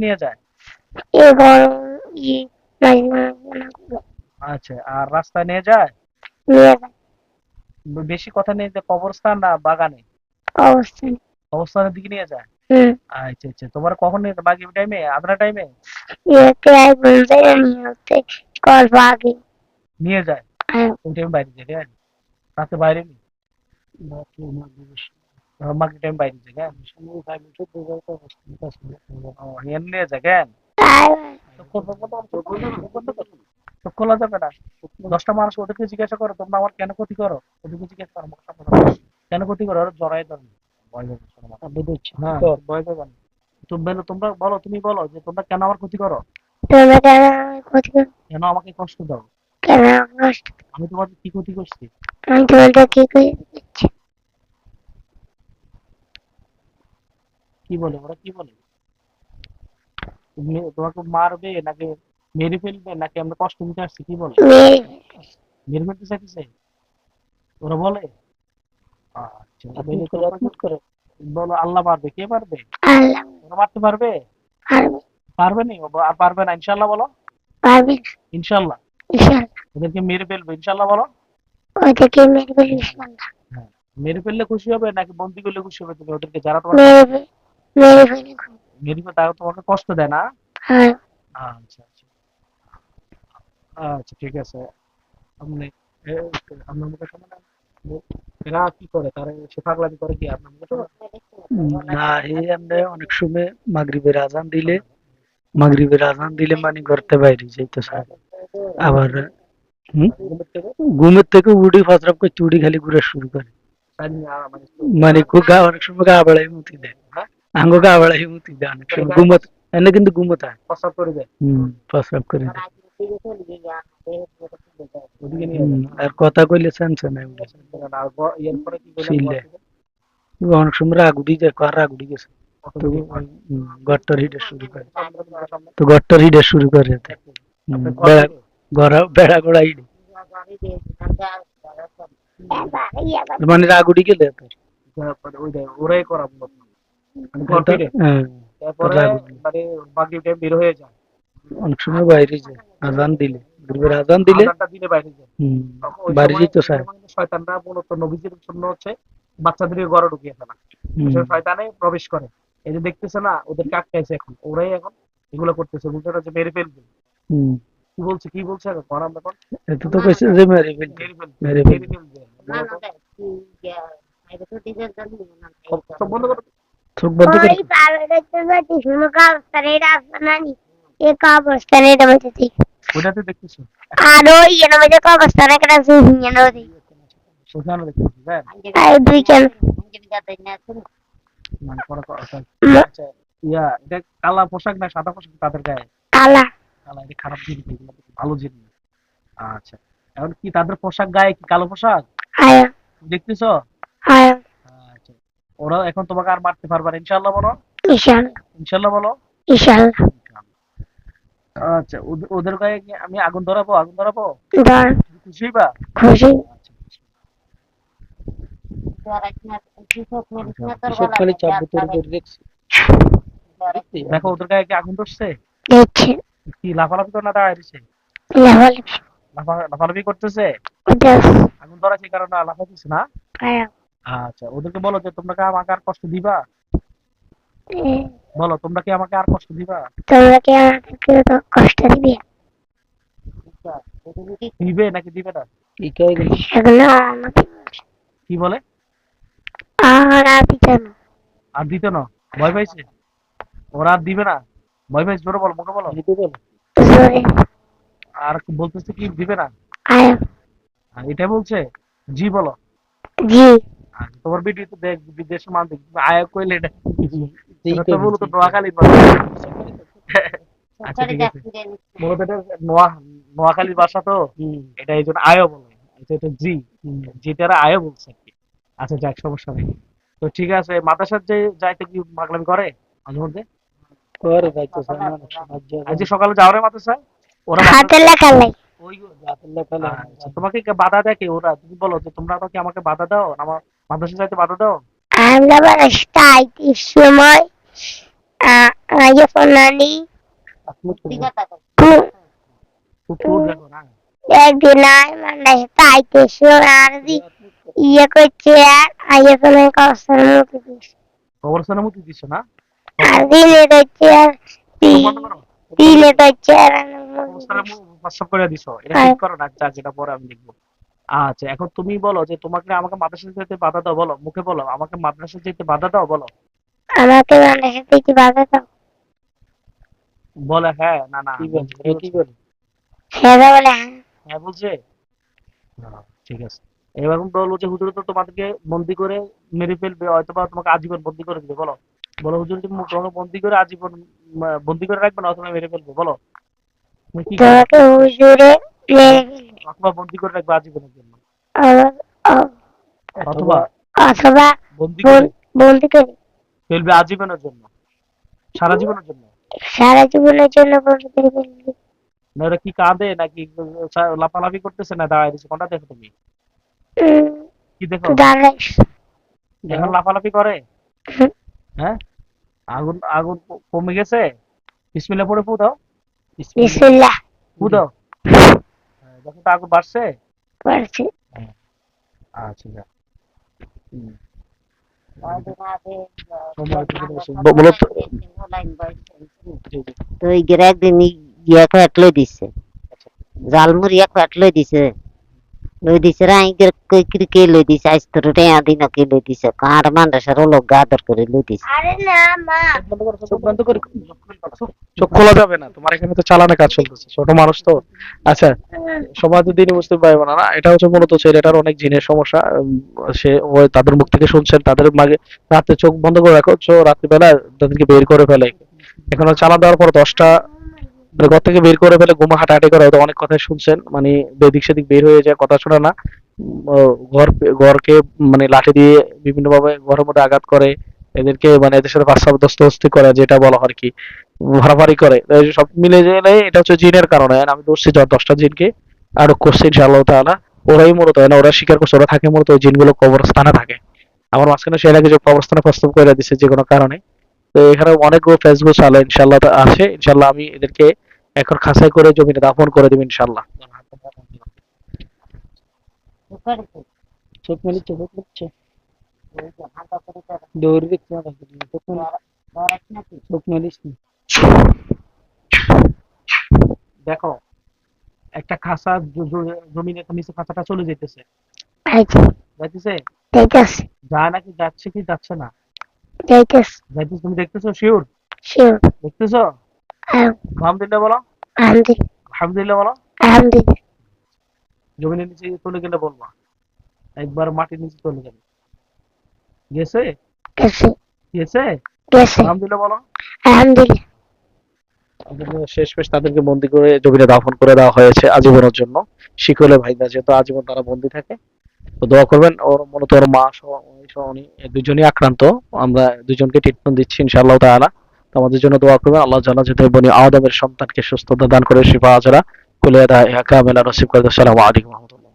নিয়ে যায়? এবার ই মাঝে মাঝে আচ্ছা, আর রাস্তায় নিয়ে যায়? নিয়ে যায় বেশি কথা নিয়ে যায় কবরস্থান না বাগানে? অবস্থান। কবরস্থানের দিকে নিয়ে যায়। হুম। আচ্ছা আচ্ছা, তোমার কখন নিয়ে যায়? মাগরিব টাইমে, আধরা টাইমে ইয়েতে আই বলতে নিয়ে হতে অল্প আগে। নিয়ে যায়? হ্যাঁ। ওই টাইম বাইরে যায় কেন? রাতে বাইরে নি? মাগরিব টাইম বাইরে যায় কেন? ও, এমনি নিয়ে যায় কেন? তাই চোখ খোলা যাবে না? 10টা মানুষ ওদেরকে জিজ্ঞাসা করো, তোমরা আমার কেন ক্ষতি করো? ওদেরকে জিজ্ঞাসা করো, আমার সামনে দাঁড়াও। কেন ক্ষতি করো? ওরা জড়াই ধরে। ভয় পাবে শোনো মাথা। হ্যাঁ, ভয় পাবে না। তোমরা বলো, তুমি বলো যে তোমরা কেন আমার ক্ষতি করো? তোমরা কেন আমাকে ক্ষতি করো? কেন আমাকে কষ্ট দাও? কেন আমাকে কষ্ট? আমি তোমাদের কি ক্ষতি করছি? আমি তোমাদের কি করে দিচ্ছি? কি বলে ওরা, কি বলে? তোমাকে মারবে নাকি মেরে ফেলবে নাকি আমরা কষ্ট দিতে আসছি, কি বলে? মেরে মেরে ফেলতে চাইতেছে ওরা বলে? আচ্ছা, বলো আল্লাহ মারবে, কে পারবে? আল্লাহ ওরা মারতে পারবে? পারবে। পারবে নি? আর পারবে না ইনশাল্লাহ বলো। পারবে না ইনশাল্লাহ। ইনশাল্লাহ। ওদেরকে মেরে ফেলবে ইনশাল্লাহ বলো। ওদেরকে মেরে ফেলবে ইনশাল্লাহ। হ্যাঁ, মেরে ফেললে খুশি হবে নাকি বন্দি করলে খুশি হবে? তুমি ওদেরকে যারা তোমার কষ্ট মেরে দেয়, মেরে ফেলে মেরে ফেলে তারা তোমাকে কষ্ট দেয় না? হ্যাঁ। আচ্ছা আচ্ছা। আচ্ছা ঠিক আছে। আপনি আপনার মুখে শোনা না? এরা কি করে? তারা সে পাগলামি করে কি আপনার মুখে শোনা? না, এই আমরা অনেক সময় মাগরিবের আজান দিলে মানে ঘরতে বাইরে যাইতে চায়। আবার হুম, ঘুমের থেকে ঘুমের থেকে উঠি ফাজরাপ করতে উঠি খালি ঘুরা শুরু করে। মানে মানে অনেক সময় গা বাড়াই মুতি দেয়। হ্যাঁ, আঙ্গ গা বাড়াই মুতি দেয় অনেক সময় ঘুমত। এনে কিন্তু ঘুমত হয়। প্রস্রাব করে দেয়। প্রস্রাব করে দেয়। ওদিকে নিয়ে যায়। আর কথা কইলে সেন্স নাই উঠে। আর ইয়ের পরে কি করলেন চিল্লে অনেক সময় রাগ উঠি যায়, কার রাগ উঠি গেছে। তো গট্টর হিটে শুরু করে। তো গট্টর হিটে শুরু করে এতে। বেড়া বেড়া গোড়া হিটে মানে রাগ উঠি গেলে এত। ওরাই করা মূলত। মানে ঘর এটা ফিরে তারপরে রাগ উঠি। মানে বাকি টাইম বের হয়ে যায়। অনেক সময় বাইরে যায় আজান দিলে, গ্রুপের আজান দিলে আজানটা দিলে বাইরে যায়। তখন ওই বাইরে সময় যেতে ওই চায়। সময় কিন্তু শয়তানরা মূলত নবীজির জন্য হচ্ছে বাচ্চাদেরকে ঘরে ঢুকিয়ে ফেলা। ওই সময় শয়তানে প্রবেশ করে। এই যে দেখতেছে না, ওদেরকে আটকাইছে এখন, ওরাই এখন এগুলো করতেছে, বুঝতে পারছে মেরে ফেলবে। হুম, কি বলছে এখন কোন আমরা কোন এত তো কইছে যে মেরে ফেলতে, মেরে ফেলবে, মেরে মেরে ফেলতে। ফেলবে। সব বন্ধ করো। চোখ বন্ধ করে ওই প্রাইভেটের জন্য টিউশন অবস্থানে এটা আপনানি এক অবস্থানে এটা বলতেছি। ওইটাতে দেখতেছো আর ওই এর মধ্যে অবস্থানে একটা সুহিয়ে নদী ওখানে দেখতেছি হ্যাঁ। আর দুই কেন মানে আচ্ছা, এটা কালা পোশাক না সাদা পোশাক তাদের গায়ে? কালা। কালা, এটা খারাপ জিনিস, এগুলো তো ভালো জিনিস। আচ্ছা, এখন কি তাদের পোশাক গায়ে কি কালো পোশাক আয়া দেখতেছো? আয়া আচ্ছা, ওরা এখন তোমাকে আর মারতে পারবে না ইনশাল্লাহ বলো। ইনশাল্লাহ ইনশাল্লাহ বলো। ইনশাল্লাহ। আচ্ছা, ওদের গায়ে কি আমি আগুন ধরাবো, আগুন ধরাবো? ধর তুমি খুশি হইবা? খুশি। আচ্ছা, এসব খালি চাপ বোতল করে দেখছি। দেখো ওদের গায়ে কি আগুন ধরছে? দেখছে কি লাফালাফি করে না দাঁড়ায় রয়েছে? লেভেল লাফালাফি করতেছে? ওটা আগুন ধরাছে এই কারণে লাফাইতেছে না? আয়া আচ্ছা, ওদেরকে বলো যে তোমরা কি আমাকে আর কষ্ট দিবা? বলো, তোমরা কি আমাকে আর কষ্ট দিবা? তোমরা কি আমাকে কেউ কষ্ট দিবে? দিবে নাকি দিবে না? ইকাই গেল। এগুলো আমাকে কি বলে? আর দিতে না। আর দিতে না? ভয় পাইছে? ওরা আর দিবে না? ভয় পাইছে? জোরে বলো, মুখে বলো। দিতে বলো। জোরে আর বলতেছে কি দিবে না? আয়া এটাই বলছে। জি বলো। জি আর তোমার ভিডিও তো দেখ, বিদেশের মানুষ দেখি, তুমি আয়া কইলে এটা যেই এটা তো কইবে মূলত যেই কইবে। নোয়াখালীর ভাষা। আচ্ছা ঠিক আছে, মূলত এটা নোয়াখালীর ভাষা তো, হুম, এটা এই জন্য আয়ও বলে। এটা জি, হুম। যেটারা আয়ও বলছে আর কি। আচ্ছা যাক, সমস্যা নেই। তো ঠিক আছে, মাদ্রাসার যে যাইতে কি পাগলামি করে মাঝে মধ্যে? করে যাইতেছে না অনেক সময় আজ যাবেন। যে সকালে যাও রে মাদ্রাসায়, ওরা হাতে মাদ্রাসা লেখা লাই ওই রাতের লেখালে আচ্ছা, তোমাকে কে বাধা দেয় কে? ওরা? তুমি বলো যে তোমরা তো কি আমাকে বাধা দাও, আমার মাদ্রাসা যাইতে বাধা দাও? আমরা বাসায় আইতে সময় Ayo Fernandi. কুকুর দেখো না একদিন মানে তাইতেছিল আর ইয়ে করছে আর আইয়ে ফোনে কষ্টের মতো দিচ্ছে কবরস্থানের মধ্যে দিচ্ছ না আর দিনে করছে আর বন্ধ করো দিনে করছে আর কবরস্থানের প্রস্রাব করে দিছো এটা ঠিক করো না যা যেটা পরে আমি লিখবো আচ্ছা এখন তুমি বলো যে তোমাকে আমাকে মাদ্রাসা যেতে বাধা দাও বলো মুখে বলো আমাকে মাদ্রাসা যেতে বাধা দাও বলো আমাকে মানে সাথে কি বাধা দাও বলে হ্যাঁ না না কি বলে হ্যাঁ বলে হ্যাঁ হ্যাঁ বলছে ঠিক আছে এবার বলবো যে হুজুর তো তোমাদেরকে বন্দি করে মেরে ফেলবে হয়তো বা তোমাকে আজীবন বন্দি করে দিবে বলো বলো হুজুর তুমি তোমাকে বন্দি করে আজীবন বন্দি করে রাখবে না অথবা মেরে ফেলবে বলো তুমি কি করবে? তোমাকে হুজুরে মেরে ফেলবে অথবা বন্দি করে রাখবে আজীবনের জন্য অ- অথবা অথবা বন্দি করে বন্দি করে ফেলবে আজীবনের জন্য সারা জীবনের জন্য সারা জীবনের জন্য বন্দি করে ফেলবে না ওরা কি কাঁদে নাকি লাফালাফি করতেছে না দাঁড়ায় দিচ্ছে কোনটা দেখো তুমি কি দেখো দাঁড়াই এখন লাফালাফি করে হ্যাঁ আগুন আগুন কমে গেছে বিসমিল্লাহ পড়ে ফু দাও বিসমিল্লাহ ফু দাও দেখো তো আগুন বাড়ছে পড়ছে আচ্ছা যা বলো তো তো ওই গেরে একদিন ইয়ে খাটলে দিছে জালমুড়ি খাটলে দিছে লই দিছে রাই কে লই দিছে আজ তোর রেয়া দিন কে লই দিছে কার মান্ডাসার লোক গাদর করে লই দিছে আরে না মা চোখ বন্ধ করে চোখ খোলা যাবে না তোমার এখানে তো চালানো কাজ চলতেছে ছোট মানুষ তো আচ্ছা সবাই তো দিনই বুঝতে পারবে না এটা হচ্ছে মূলত ছেলেটার অনেক জিনের সমস্যা সে ওই তাদের মুখ থেকে শুনছেন তাদের মাঝে রাতে চোখ বন্ধ করে রাখো রাত্রিবেলা তাদেরকে বের করে ফেলে এখন চালা দেওয়ার পর 10টা ঘর থেকে বের করে ফেলে ঘুমা হাঁটাহাঁটি করে হয়তো অনেক কথাই শুনছেন মানে এদিক সেদিক বের হয়ে যায় কথা শোনা না ঘরকে মানে লাঠি দিয়ে বিভিন্ন ভাবে ঘরের মধ্যে আঘাত করে এদেরকে মানে এদের সাথে পাঁচ দস্তি করে যেটা বলা হয় আর কি ভাড়াভাড়ি করে এই সব মিলে গেলে এটা হচ্ছে জিনের কারণে আর আমি ধরছি 10টা জিনকে আটক করছি ইনশাআল্লাহ তাআলা ওরাই মূলত না ওরা স্বীকার করছে ওরা থাকে মূলত ওই জিনগুলো কবরস্থানে থাকে আমার মাঝখানে সে আগে যে কবরস্থানে প্রস্তাব করে দিচ্ছে যে কোনো কারণে তো এখানে অনেকগুলো ফেসবুক চালে ইনশাআল্লাহ আছে ইনশাআল্লাহ আমি এদেরকে এখন খাঁচাই করে জমিনে দাফন করে দেব ইনশাআল্লাহ চোখ মেলে চোখ হচ্ছে দৌড় দেখতে না চোখ মেলিস দেখো একটা খাসা জমিনে নিচে খাসাটা চলে যেতেছে যাইতেছে যাইতেছে যায় নাকি যাচ্ছে কি যাচ্ছে না যাইতেছে যাইতেছে তুমি দেখতেছো শিওর শিওর দেখতেছো আলহামদুলিল্লাহ বলো আলহামদুলিল্লাহ বলো আলহামদুলিল্লাহ জমিনের নিচে চলে গেলে বলবা একবার মাটির নিচে চলে যাবে গেছে গেছে গেছে গেছে আলহামদুলিল্লাহ বলো আলহামদুলিল্লাহ শেষমেশ তাদেরকে বন্দি করে জমিনে দাফন করে দেওয়া হয়েছে আজীবনের জন্য শিকলে ভাইদা যেহেতু আজীবন তারা বন্দি থাকে তো দোয়া করবেন ওর মূলত ওর মা সহ উনি দুজনই আক্রান্ত আমরা দুজনকে ট্রিটমেন্ট দিচ্ছি ইনশাআল্লাহ তাআলা তো আমাদের জন্য দোয়া করবেন আল্লাহ জানা যাতে বনি আদমের সন্তানকে সুস্থতা দান করে শিফা আজরা কুলিয়া দা কামেলা নসিব করে আসসালামু আলাইকুম ওয়া রাহমাতুল্লাহ